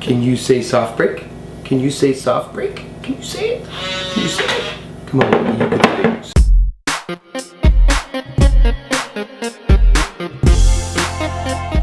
Can you say Softbrake? Can you say Softbrake? Can you say it? Can you say it? Come on, you can say it.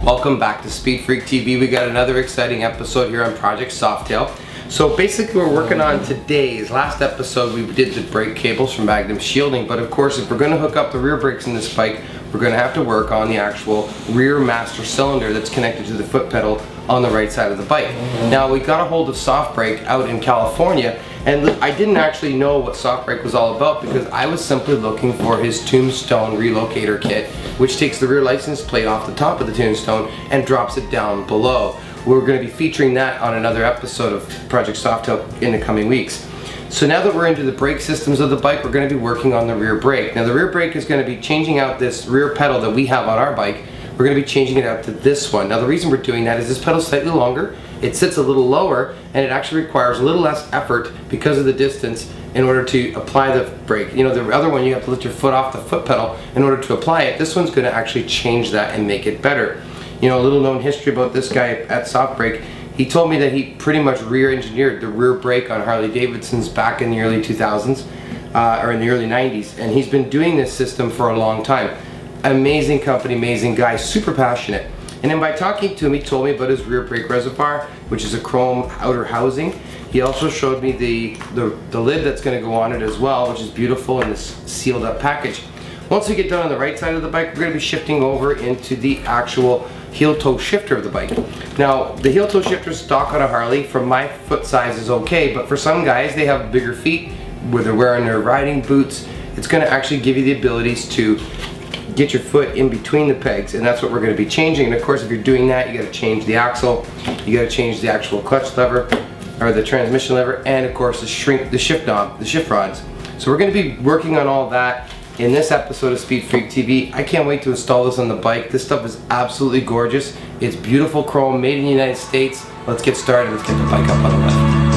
Welcome back to Speedfreaktv. We got another exciting episode here on Project Softail. So basically we're working on today's last episode. We did the brake cables from Magnum shielding, but of course if we're going to hook up the rear brakes in this bike, we're going to have to work on the actual rear master cylinder that's connected to the foot pedal on the right side of the bike. Now we got a hold of Softbrake out in California, and I didn't actually know what Softbrake was all about because I was simply looking for his tombstone relocator kit, which takes the rear license plate off the top of the tombstone and drops it down below. We're going to be featuring that on another episode of Project Softail in the coming weeks. So now that we're into the brake systems of the bike, we're going to be working on the rear brake. Now the rear brake is going to be changing out this rear pedal that we have on our bike. We're going to be changing it out to this one. Now the reason we're doing that is this pedal is slightly longer, it sits a little lower, and it actually requires a little less effort because of the distance in order to apply the brake. You know, the other one you have to lift your foot off the foot pedal in order to apply it. This one's going to actually change that and make it better. You know, a little known history about this guy at Softbrake. He told me that he pretty much re-engineered the rear brake on Harley-Davidsons back in the early 2000s, or in the early 90s, and he's been doing this system for a long time. Amazing company, amazing guy, super passionate. And then by talking to him, he told me about his rear brake reservoir, which is a chrome outer housing. He also showed me the lid that's going to go on it as well, which is beautiful in this sealed up package. Once we get done on the right side of the bike, we're going to be shifting over into the actual heel-toe shifter of the bike. Now, the heel-toe shifter stock on a Harley for my foot size is okay, but for some guys, they have bigger feet where they're wearing their riding boots. It's going to actually give you the abilities to get your foot in between the pegs, and that's what we're going to be changing. And of course, if you're doing that, you got to change the axle, you got to change the actual clutch lever, or the transmission lever, and of course the shift knob, the shift rods. So we're going to be working on all that in this episode of Speedfreaktv. I can't wait to install this on the bike. This stuff is absolutely gorgeous. It's beautiful chrome, made in the United States. Let's get started. Let's get the bike up on the left.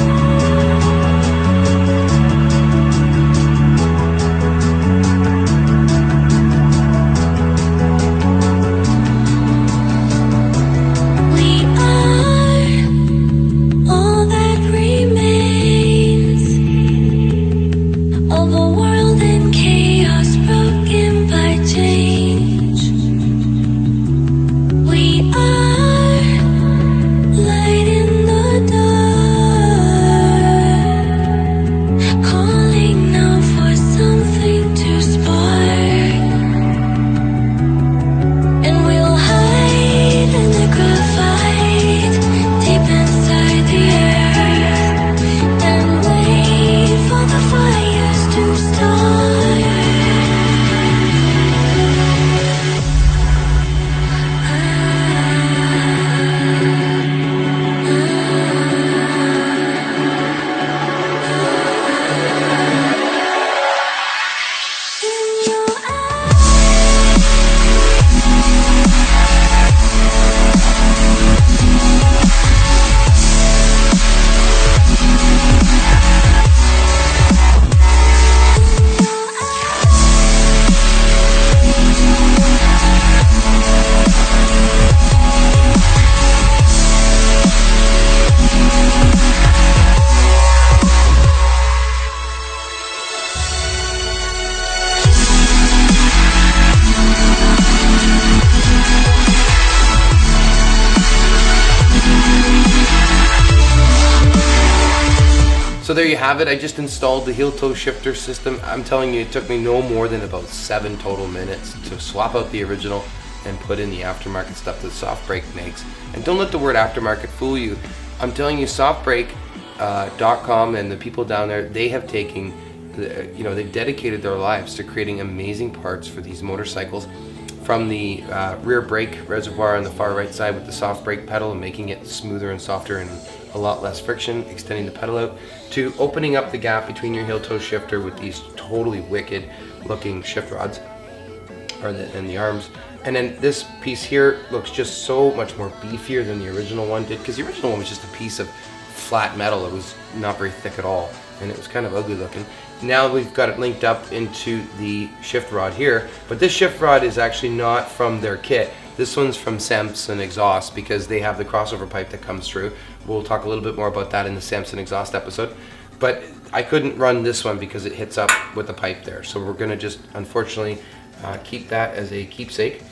So there you have it. I just installed the heel-toe shifter system. I'm telling you, it took me no more than about 7 total minutes to swap out the original and put in the aftermarket stuff that Softbrake makes. And don't let the word aftermarket fool you. I'm telling you, Softbrake.com and the people down there, they have taken, they've dedicated their lives to creating amazing parts for these motorcycles. From the rear brake reservoir on the far right side with the soft brake pedal and making it smoother and softer and a lot less friction, extending the pedal out, to opening up the gap between your heel-toe shifter with these totally wicked looking shift rods and the arms. And then this piece here looks just so much more beefier than the original one did, because the original one was just a piece of flat metal. It was not very thick at all, and it was kind of ugly looking. Now we've got it linked up into the shift rod here, but this shift rod is actually not from their kit. This one's from Samson Exhaust, because they have the crossover pipe that comes through, We'll talk a little bit more about that in the Samson exhaust episode. But I couldn't run this one because it hits up with the pipe there. So we're gonna just unfortunately keep that as a keepsake.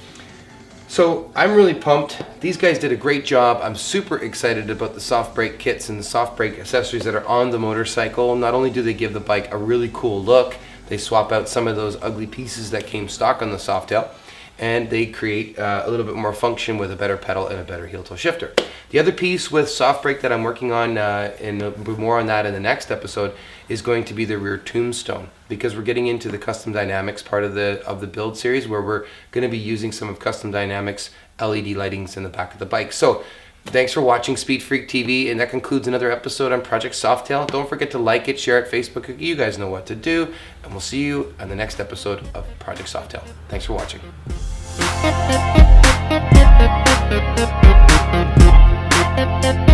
So I'm really pumped. These guys did a great job. I'm super excited about the Softbrake kits and the Softbrake accessories that are on the motorcycle. Not only do they give the bike a really cool look, they swap out some of those ugly pieces that came stock on the Softail, and they create a little bit more function with a better pedal and a better heel toe shifter. The other piece with Softbrake that I'm working on, and there'll be more on that in the next episode, is going to be the rear tombstone, because we're getting into the Custom Dynamics part of the build series, where we're going to be using some of Custom Dynamics LED lightings in the back of the bike. So thanks for watching Speedfreaktv, and that concludes another episode on Project Softail. Don't forget to like it, share it, Facebook. You guys know what to do, and we'll see you on the next episode of Project Softail. Thanks for watching. Thank you.